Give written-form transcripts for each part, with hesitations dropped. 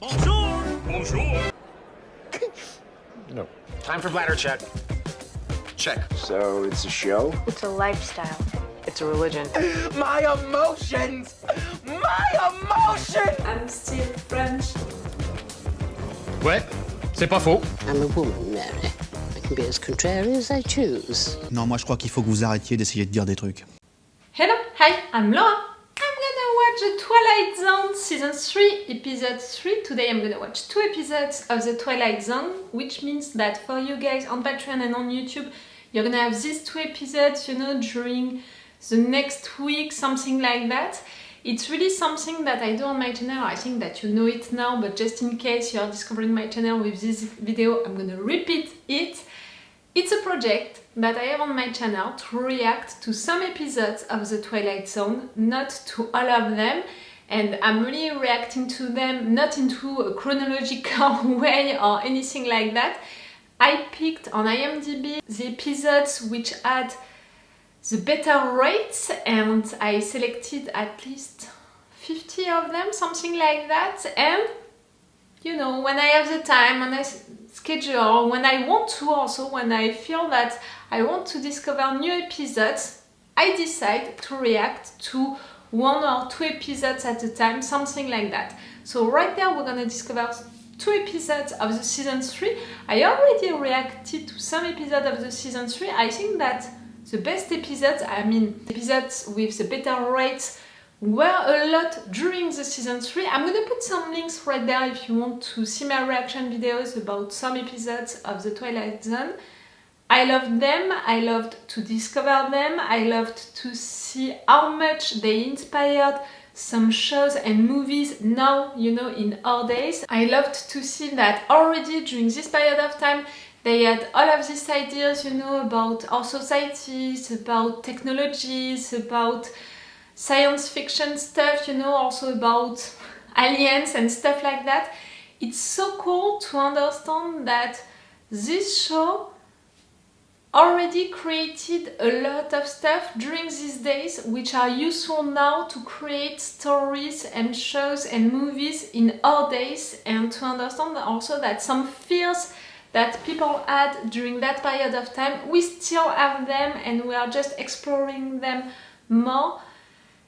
Bonjour! Bonjour! No. Time for bladder check. Check. So it's a show? It's a lifestyle. It's a religion. My emotions! My emotions! I'm still French. Ouais, c'est pas faux. I'm a woman, Mary. I can be as contrary as I choose. Non, moi je crois qu'il faut que vous arrêtiez d'essayer de dire des trucs. Hello, hi, I'm Laura. I'm gonna watch the Twilight Zone Season 3, Episode 3. Today I'm gonna watch 2 episodes of the Twilight Zone, which means that for you guys on Patreon and on YouTube, you're gonna have these 2 episodes, you know, during the next week, something like that. It's really something that I do on my channel. I think that you know it now, but just in case you're discovering my channel with this video, I'm gonna repeat it. It's a project that I have on my channel to react to some episodes of the Twilight Zone, not to all of them, and I'm really reacting to them not into a chronological way or anything like that. I picked on IMDb the episodes which had the better rates, and I selected at least 50 of them, something like that. And you know, when I have the time, when I schedule, when I want to, also when I feel that I want to discover new episodes, I decide to react to 1 or 2 episodes at a time, something like that. So right there we're gonna discover 2 episodes of the season 3. I already reacted to some episodes of the season 3. I think that the best episodes, I mean episodes with the better rates, were a lot during the season 3. I'm gonna put some links right there if you want to see my reaction videos about some episodes of the Twilight Zone. I loved them, I loved to discover them, I loved to see how much they inspired some shows and movies now, you know, in our days. I loved to see that already during this period of time they had all of these ideas, you know, about our societies, about technologies, about science fiction stuff, you know, also about aliens and stuff like that. It's so cool to understand that this show already created a lot of stuff during these days which are useful now to create stories and shows and movies in our days, and to understand also that some fears that people had during that period of time, we still have them and we are just exploring them more.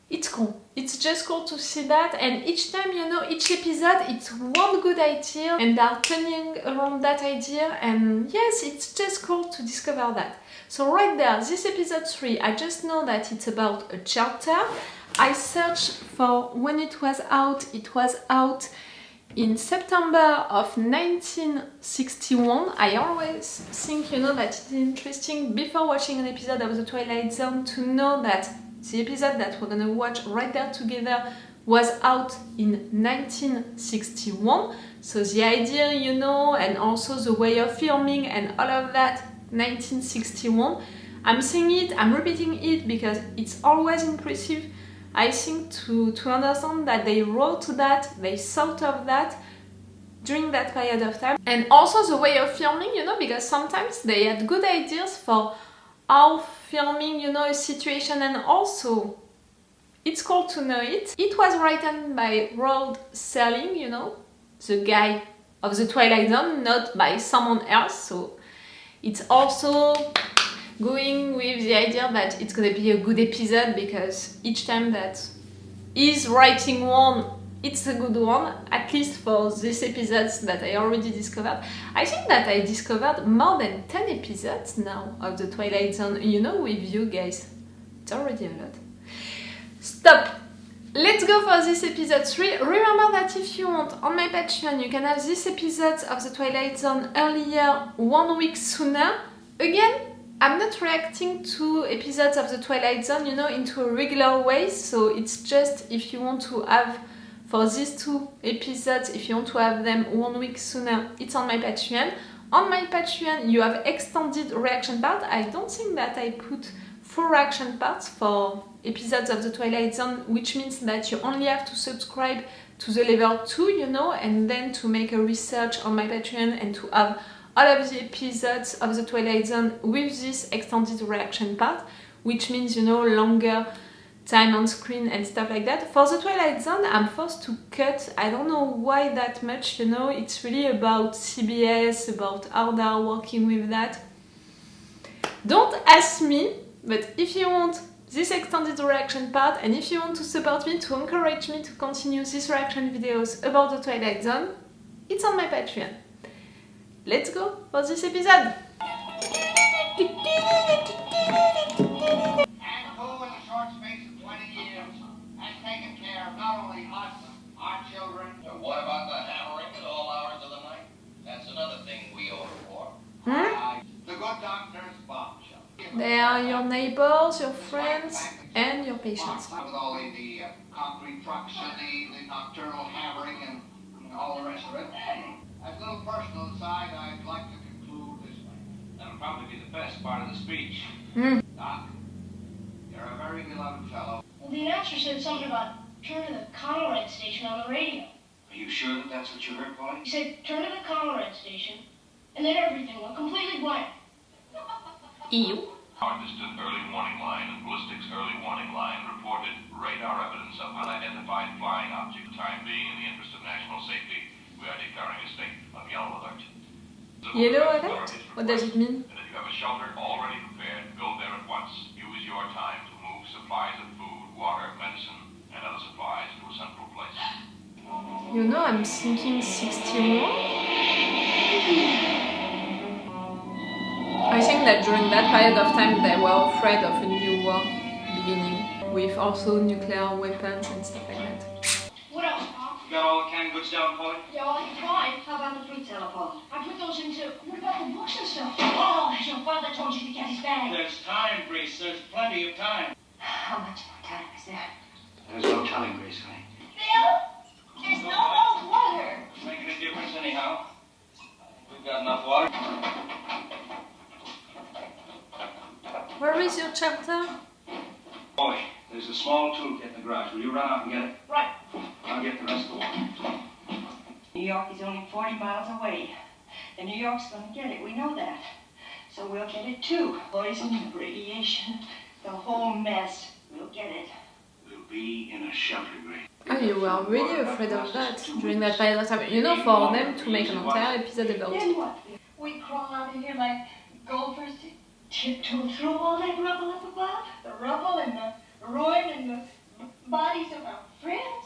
It's cool. It's just cool to see that, and each time, you know, each episode, it's one good idea and they're turning around that idea, and yes, it's just cool to discover that. So right there, this episode 3, I just know that it's about a shelter. I searched for when it was out in September of 1961. I always think, you know, that it's interesting before watching an episode of the Twilight Zone to know that the episode that we're gonna watch right there together was out in 1961. So the idea, you know, and also the way of filming and all of that, 1961. I'm saying it, I'm repeating it because it's always impressive, I think, to understand that they wrote that, they thought of that during that period of time. And also the way of filming, you know, because sometimes they had good ideas for how filming, you know, a situation, and also it's cool to know it. It was written by Rod Serling, you know, the guy of the Twilight Zone, not by someone else. So it's also going with the idea that it's gonna be a good episode, because each time that he's writing one, it's a good one, at least for these episodes that I already discovered. I think that I discovered more than 10 episodes now of the Twilight Zone, you know, with you guys. It's already a lot. Stop! Let's go for this episode 3. Remember that if you want, on my Patreon, you can have these episodes of the Twilight Zone earlier, 1 week sooner. Again, I'm not reacting to episodes of the Twilight Zone, you know, into a regular way, so it's just if you want to have, for these 2 episodes, if you want to have them 1 week sooner, it's on my Patreon. On my Patreon, you have extended reaction part. I don't think that I put full reaction parts for episodes of the Twilight Zone, which means that you only have to subscribe to the level 2, you know, and then to make a research on my Patreon and to have all of the episodes of the Twilight Zone with this extended reaction part, which means, you know, longer time on screen and stuff like that. For the Twilight Zone, I'm forced to cut. I don't know why that much, you know. It's really about CBS, about how they are working with that. Don't ask me, but if you want this extended reaction part, and if you want to support me, to encourage me to continue these reaction videos about the Twilight Zone, it's on my Patreon. Let's go for this episode! What about the hammering at all hours of the night? That's another thing we order for. The good doctor's bombshell. They are your neighbors, your friends, and your patients. With all the concrete trucks and the nocturnal hammering and all the rest of it. As a little personal aside, I'd like to conclude this way. That'll probably be the best part of the speech. Doc, you're a very beloved fellow. Well, the announcer said something about turn to the Conrad station on the radio. Are you sure that that's what you heard, Polly? He said turn to the Conrad station, and then everything went completely blank. Ew. Our distant early warning line and ballistics early warning line reported radar evidence of unidentified flying object. Time being, in the interest of national safety, we are declaring a state of yellow alert. Yellow alert? What does it mean? And if you have a shelter already prepared, go there at once. Use your time to move supplies of food, water, medicine, and other supplies to a central place. You know, I'm thinking 61. I think that during that period of time they were afraid of a new war beginning, with also nuclear weapons and stuff like that. What else, Pop? You got all the canned goods down, Polly? Yeah, all I tried. How about the fruit telephone? I put those into... What about the books and stuff? Oh, has your father told you to get his bag? There's time, Grace. There's plenty of time. How much more time is there? There's no telling, Grace, honey. Bill? There's no more water. It's making a difference anyhow. We've got enough water. Where is your chapter? Polly, there's a small toolkit in the garage. Will you run out and get it? Right. I'll get the rest of the water. New York is only 40 miles away. And New York's going to get it. We know that. So we'll get it too. Poison, radiation, the whole mess. We'll get it. We'll be in a shelter, Grace. Oh, you were really afraid of that during that period of time. You know, for them to make an entire episode about Then it. what? We crawl out of here like gophers, tiptoe through all that rubble up above? The rubble and the ruin and the bodies of our friends?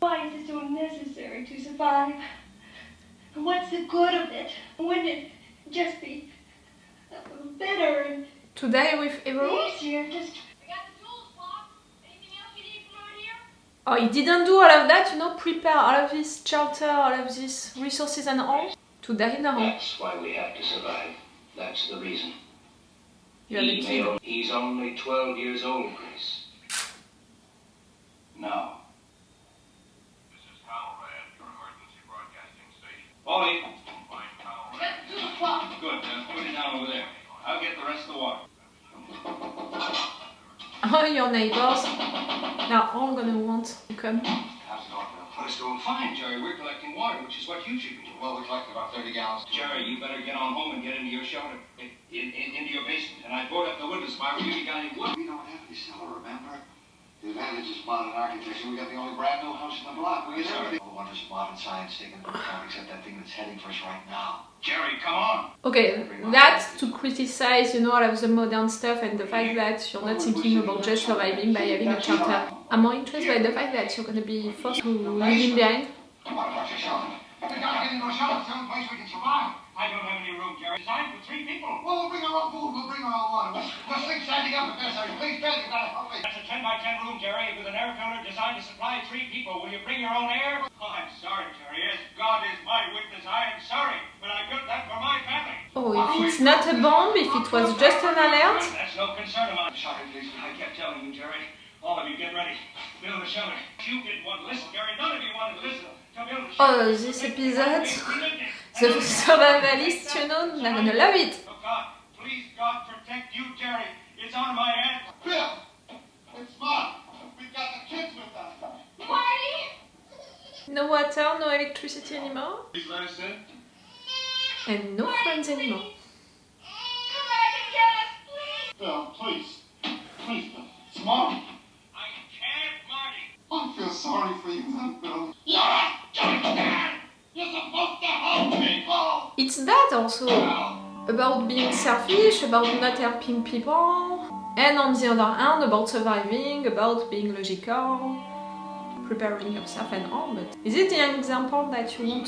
Why is it so necessary to survive? What's the good of it? Wouldn't it just be better and To die with everyone? easier? Just We got the tools, Pop. Anything else you need from around here? Oh, he didn't do all of that, you know, prepare all of this shelter, all of these resources and all, to die in a home. That's why we have to survive. That's the reason. You are the kid. He's only 12 years old, Grace. Now. This is Conrad, your emergency broadcasting station. Polly. Find We Conrad. got the tools, Pop. Good. Put it down over there. I'll get the rest of the water. Oh, your neighbors are all gonna want to come. How's it going, Bill? It's going fine, Jerry. We're collecting water, which is what you should be doing. Well, we collected about 30 gallons. Jerry, you better get on home and get into your shelter, into your basement. And I board up the windows if I were you. You got any wood? We don't have any cellar, remember? The advantage is modern architecture. We got the only brand new house in the block. We get everything. All the wonders of modern science taken into account, except that thing that's heading for us right now. Jerry, come on. Okay, that's to criticize, you know, all of the modern stuff and the fact that you're not thinking about just surviving by having a shelter. I'm more interested by the fact that you're gonna be forced to leave him behind. Come on, what's your shelter? We gotta get into a shelter. It's the only place we can survive. I don't have any room, Jerry. Designed for 3 people. Well, we'll bring our own food. We'll bring our own water. We'll sleep standing up if necessary. Please, Bill, you gotta help me. That's a 10 by 10 room, Jerry, with an air filter designed to supply 3 people. Will you bring your own air? Oh, I'm sorry, Jerry. As God is my witness, I am sorry. But I built that for my family. Oh, if it's not a bomb, if it was just an alert. That's no concern of mine. Sorry, please. I kept telling you, Jerry. All of you get ready. Build a shelter. You didn't want to listen, Jerry. None of you wanted to listen. Oh, this episode, the survivalist, you know, they're gonna love it. Oh God, please, God, protect you, Jerry. It's on my hand. Bill, it's Mom. We've got the kids with us. Marty! No water, no electricity anymore, Please let us in. and no friends anymore. Come back and get us, please! Bill, please. Please, Bill. It's Mom. I I feel sorry for you, then, Bill. You're a gangster! You're supposed to help people! It's that also. About being selfish, about not helping people. And on the other hand, about surviving, about being logical, preparing yourself and all. But is it the example that you want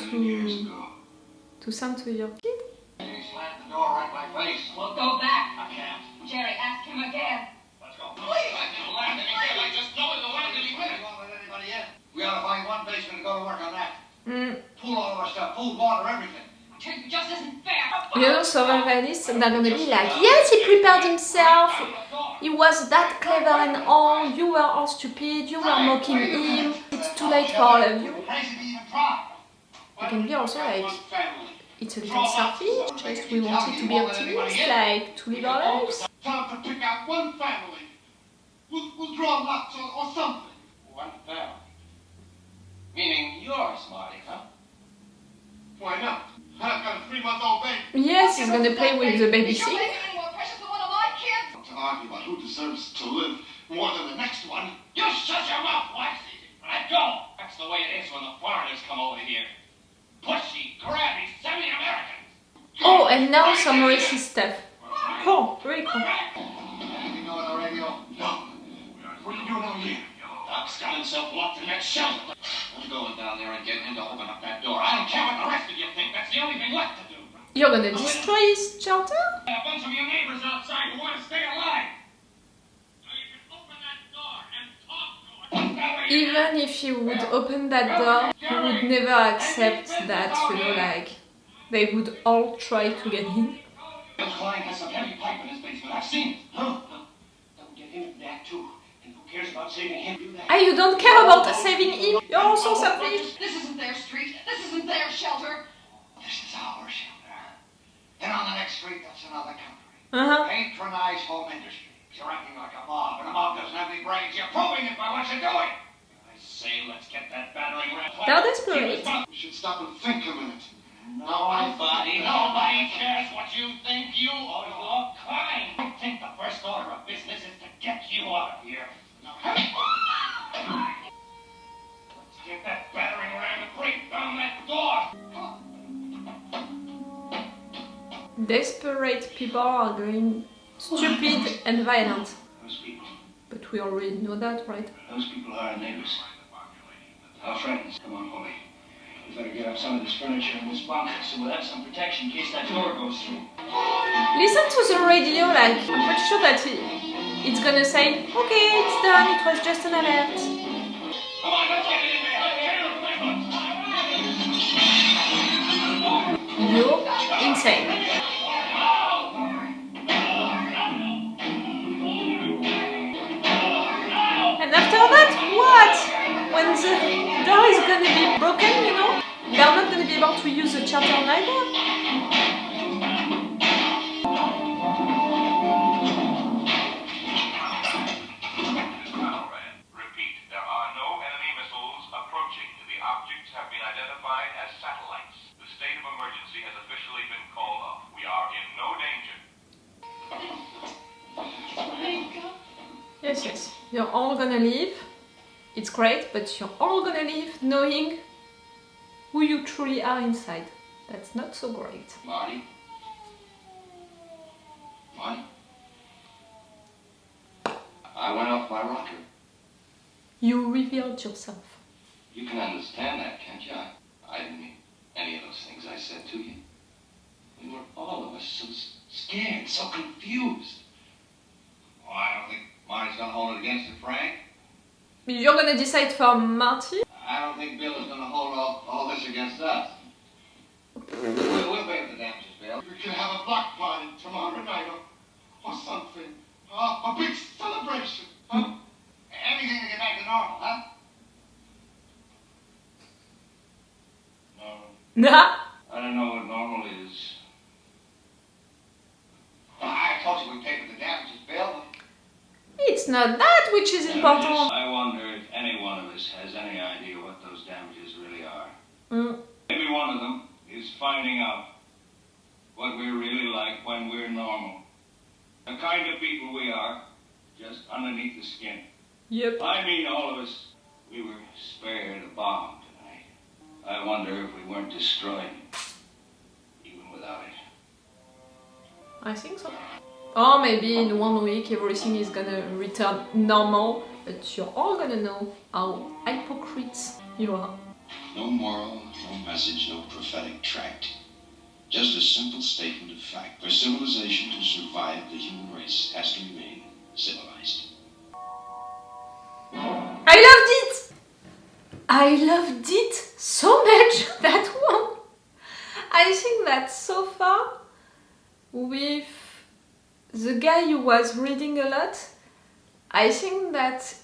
to send to your kid? He slammed the door right in my face. Well, go back. I can't. Jerry, ask him again. Let's go. Please! I didn't laugh at anything. I just know it. The one that he won't let anybody in. We ought to find one basement and go to work on that. Pool all of our stuff. Food, water, everything. It just isn't fair. You know, survivalists, they're gonna be like, yes, he prepared himself, he was that clever and all, you were all stupid, you were mocking him, it's too late for all of you. It can be also like, it's a little selfish, just we wanted to be optimists, like, to live our lives. Tell them to pick out one family. We'll draw lots or something. One family? Meaning yours, Marty, huh? Why not? I've got a 3-month-old baby. Yes, he's gonna play with the baby Is your seat. baby any more precious than one of my kids? To argue about who deserves to live more than the next one. You shut your mouth, Waxy. Let go. That's the way it is when the foreigners come over here. Pushy, grabby, semi-Americans. Oh, and now some racist stuff. Cool, very cool. Anything going on the radio? No. What are you doing over here? Doc's got himself locked in that shelter. I'm going down there and getting him to open up that door. I don't care what the rest of you think. That's the only thing left to do. You're gonna destroy his shelter? A bunch of your neighbors outside who want to stay alive. So you can open that door and talk to it. Even if you would open that door, you would never accept that, you know, like, they would all try to get in. Bill Klein has some heavy pipe in his basement. I've seen it. Huh? Don't get him in that too. And who cares about saving him? Do that. Ah, you don't care about saving him? You're also selfish. This isn't their street. This isn't their shelter. This is our shelter. And on the next street, that's another country. Uh-huh. Patronize home industry. You're acting like a mob, and a mob doesn't have any brains. You're proving it by what you're doing. I say, let's get that battering ram. They're desperate. We should stop and think a minute. Nobody cares what you think. You or your kind. I think the first order of business is to get you out of here. Now, let's get that battering ram and break down that door. Desperate people are going stupid and violent. Those people. But we already know that, right? Those people are our neighbors. Our friends. Come on, Polly. We better get up some of this furniture in this box so we'll have some protection in case that door goes through. Listen to the radio, like, I'm pretty sure that it's gonna say, okay, it's done, it was just an alert. Come on, let's get it in there. You're insane. And after that, what? When the door is gonna be broken, you know, they're not gonna be able to use the shelter neither. Repeat, there are no enemy missiles approaching. The objects have been identified as satellites. The state of emergency has officially been called off. We are in no danger. Yes, yes. You're all gonna leave. It's great, but you're all gonna leave knowing who you truly are inside. That's not so great. Marty? Marty? I went off my rocker. You revealed yourself. You can understand that, can't you? I didn't mean any of those things I said to you. We were all of us so scared, so confused. Oh, I don't think Marty's gonna hold it against you, Frank. You're gonna decide for Marty? I don't think Bill is gonna hold all this against us. We'll pay for the damages, Bill. We could have a block party tomorrow night or something. A big celebration. Huh? Everything to get back to normal, huh? No. Nah. I don't know what normal is. Well, I told you we'd pay for the damages, Bill. It's not that which is important. I wonder if any one of us has any idea what those damages really are. Mm. Maybe one of them is finding out what we're really like when we're normal. The kind of people we are, just underneath the skin. Yep. I mean all of us. We were spared a bomb tonight. I wonder if we weren't destroyed, even without it. I think so. Or maybe in 1 week everything is gonna return normal, but you're all gonna know how hypocrites you are. No moral, no message, no prophetic tract. Just a simple statement of fact. For civilization to survive, the human race has to remain civilized. I loved it! I loved it so much, that one! I think that so far, with the guy who was reading a lot, I think that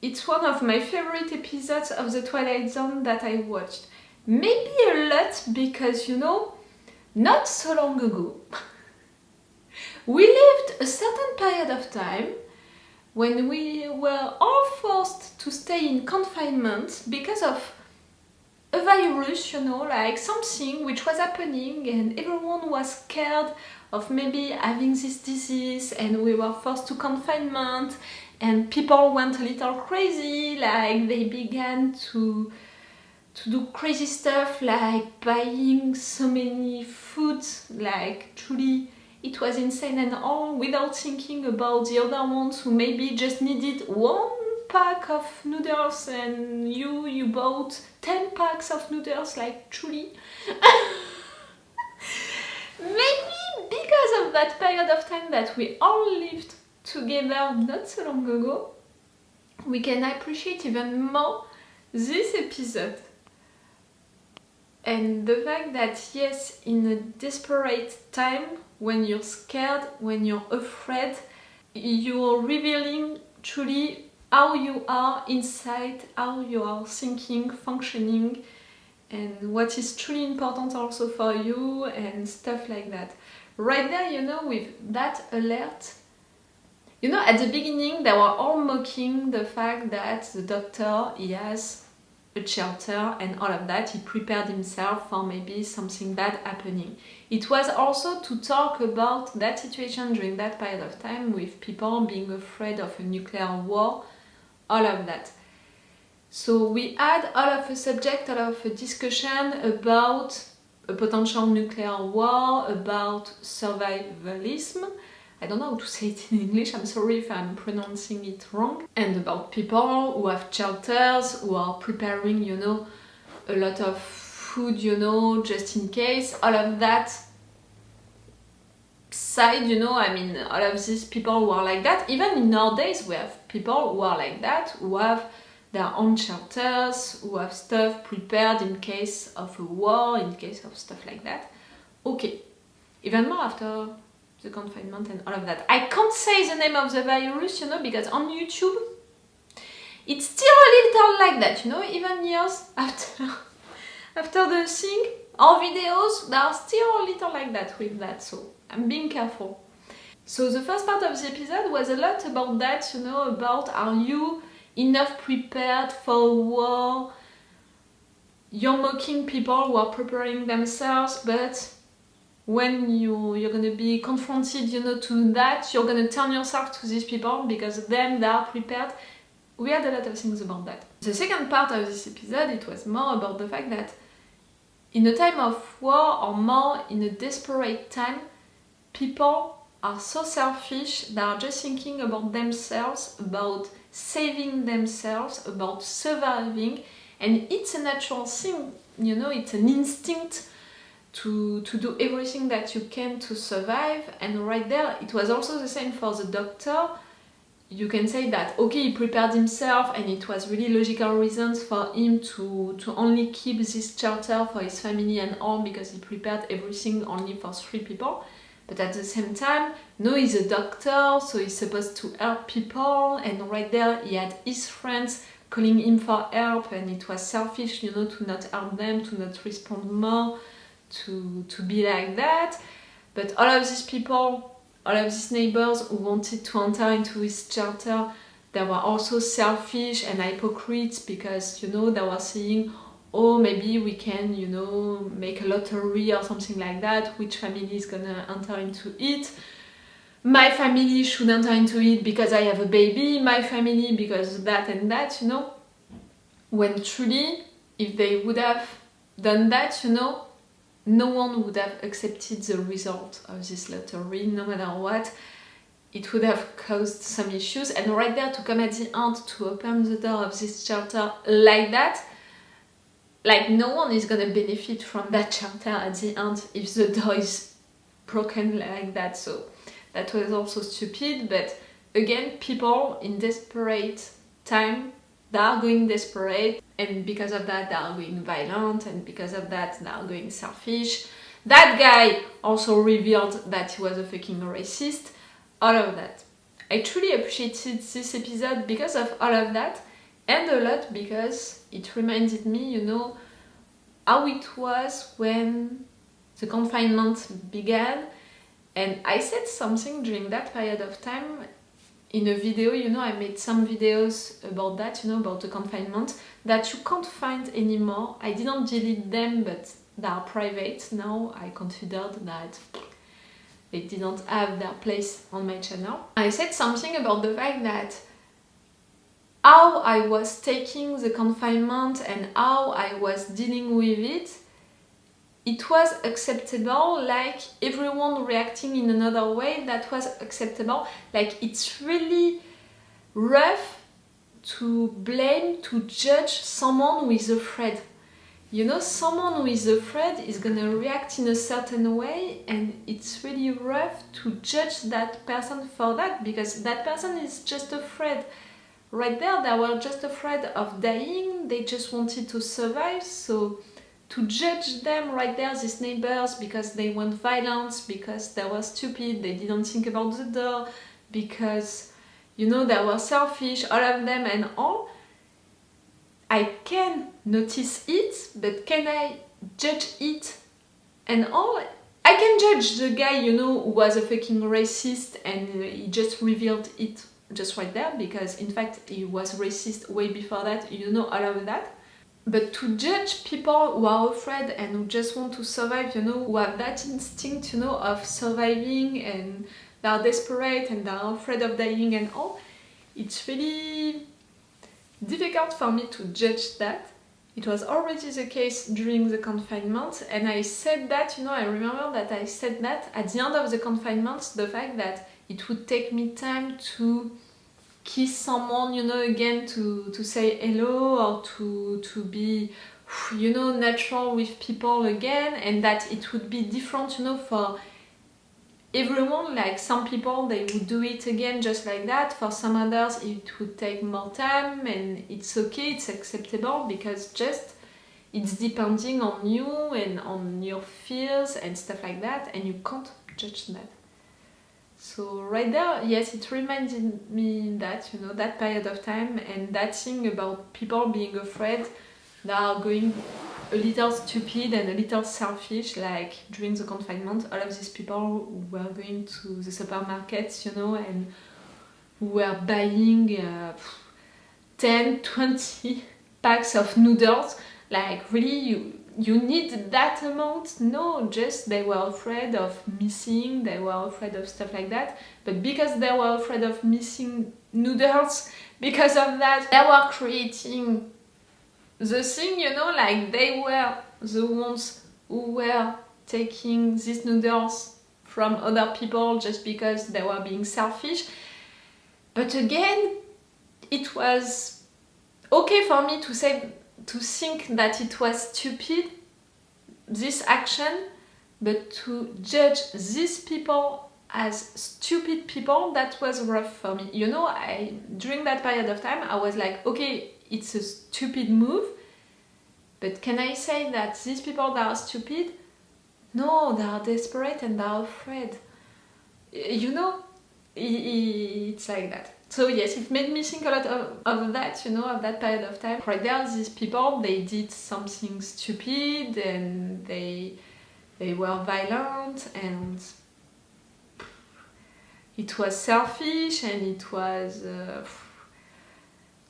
it's one of my favorite episodes of the Twilight Zone that I watched. Maybe a lot because, you know, not so long ago, we lived a certain period of time when we were all forced to stay in confinement because of a virus, you know, like something which was happening and everyone was scared of maybe having this disease, and we were forced to confinement and people went a little crazy, like they began to do crazy stuff like buying so many foods, like truly it was insane, and all without thinking about the other ones who maybe just needed 1 pack of noodles and you bought 10 packs of noodles, like truly. Maybe because of that period of time that we all lived together not so long ago, we can appreciate even more this episode. And the fact that yes, in a desperate time, when you're scared, when you're afraid, you're revealing truly how you are inside, how you are thinking, functioning, and what is truly important also for you and stuff like that. Right there, you know, with that alert, you know, at the beginning they were all mocking the fact that the doctor, he has a shelter and all of that, he prepared himself for maybe something bad happening. It was also to talk about that situation during that period of time with people being afraid of a nuclear war, all of that. So we had all of a subject, all of a discussion about a potential nuclear war, about survivalism. I don't know how to say it in English, I'm sorry if I'm pronouncing it wrong. And about people who have shelters, who are preparing, you know, a lot of food, you know, just in case. All of that side, you know, I mean, all of these people who are like that. Even in our days, we have people who are like that, who have their own shelters, who have stuff prepared in case of a war, in case of stuff like that. Okay, even more after the confinement and all of that. I can't say the name of the virus, you know, because on YouTube, it's still a little like that, you know, even years after the thing, our videos, they are still a little like that with that, so I'm being careful. So the first part of the episode was a lot about that, you know, about are you enough prepared for a war? You're mocking people who are preparing themselves, but when you're gonna be confronted, you know, to that, you're gonna turn yourself to these people because them, they are prepared. We had a lot of things about that. The second part of this episode, it was more about the fact that in a time of war, or more in a desperate time, people are so selfish, they are just thinking about themselves, about saving themselves, about surviving, and it's a natural thing, you know, it's an instinct to do everything that you can to survive. And right there, it was also the same for the doctor. You can say that, okay, he prepared himself and it was really logical reasons for him to only keep this shelter for his family and all, because he prepared everything only for 3 people. But at the same time, no, he's a doctor, so he's supposed to help people, and right there he had his friends calling him for help, and it was selfish, you know, to not help them, to not respond more, to be like that. But all of these people, all of these neighbors who wanted to enter into his shelter, they were also selfish and hypocrites, because, you know, they were saying, oh, maybe we can, you know, make a lottery or something like that, which family is gonna enter into it. My family should enter into it because I have a baby, my family because that and that, you know. when truly, if they would have done that, you know, no one would have accepted the result of this lottery, no matter what. It would have caused some issues, and right there to come at the end to open the door of this shelter like that, like no one is gonna benefit from that shelter at the end if the door is broken like that. So that was also stupid. But again, people in desperate time, they are going desperate, and because of that they are going violent, and because of that they are going selfish. That guy also revealed that he was a fucking racist. All of that. I truly appreciated this episode because of all of that, and a lot because it reminded me, you know, how it was when the confinement began. And I said something during that period of time in a video, you know, I made some videos about that, you know, about the confinement that you can't find anymore. I didn't delete them, but they are private now. I considered that they didn't have their place on my channel. I said something about the fact that how I was taking the confinement and how I was dealing with it was acceptable, like everyone reacting in another way, that was acceptable. Like it's really rough to blame, to judge someone who is afraid. You know, someone who is afraid is gonna react in a certain way, and it's really rough to judge that person for that, because that person is just afraid. Right there, they were just afraid of dying, they just wanted to survive. So to judge them right there, these neighbors, because they went violent, because they were stupid, they didn't think about the door, because, you know, they were selfish, all of them and all, I can notice it, but can I judge it and all? I can judge the guy, you know, who was a fucking racist, and he just revealed it just right there, because in fact he was racist way before that, you know, all of that. But to judge people who are afraid and who just want to survive, you know, who have that instinct, you know, of surviving, and they are desperate and they are afraid of dying and all, it's really difficult for me to judge that. It was already the case during the confinement, and I said that, you know, I remember that I said that at the end of the confinement, the fact that it would take me time to kiss someone, you know, again, to say hello, or to be, you know, natural with people again, and that it would be different, you know, for everyone. Like some people, they would do it again just like that. For some others, it would take more time, and it's okay, it's acceptable, because just it's depending on you and on your fears and stuff like that, and you can't judge that. So right there, yes, it reminded me that, you know, that period of time, and that thing about people being afraid, they are going a little stupid and a little selfish. Like during the confinement, all of these people who were going to the supermarkets, you know, and who were buying 10, 20 packs of noodles. Like really, you need that amount? No, just they were afraid of missing, they were afraid of stuff like that. But because they were afraid of missing noodles, because of that, they were creating the thing, you know, like they were the ones who were taking these noodles from other people just because they were being selfish. But again, it was okay for me to think that it was stupid, this action, but to judge these people as stupid people, that was rough for me. You know, during that period of time, I was like, okay, it's a stupid move, but can I say that these people that are stupid? No, they are desperate and they are afraid. You know, it's like that. So yes, it made me think a lot of that, you know, of that period of time. Right there, these people, they did something stupid, and they were violent, and it was selfish, and it was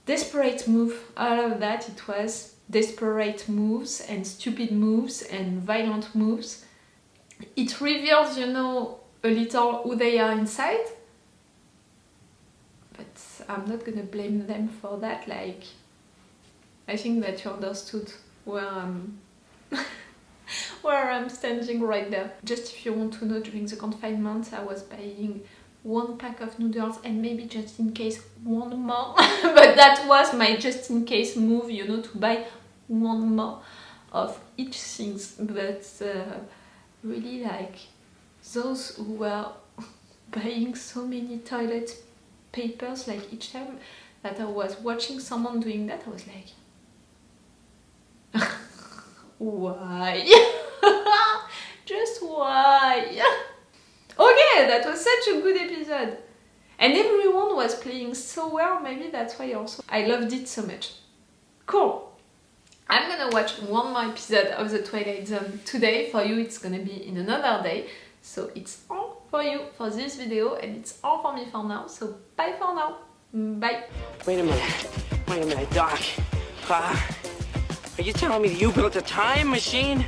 desperate move. All of that, it was desperate moves and stupid moves and violent moves. It reveals, you know, a little who they are inside. But I'm not gonna blame them for that. Like, I think that you understood where where I'm standing right there. Just if you want to know, during the confinement I was buying 1 pack of noodles and maybe just in case 1 more. But that was my just in case move, you know, to buy 1 more of each things. But really, like, those who were buying so many toilet papers, like each time that I was watching someone doing that, I was like, why? Just why? Okay, that was such a good episode. And everyone was playing so well, maybe that's why also I loved it so much. Cool. I'm gonna watch 1 more episode of the Twilight Zone today. For you, it's gonna be in another day. So it's all for you for this video, and it's all for me for now. So bye for now. Bye. Wait a minute, Doc. Are you telling me you built a time machine?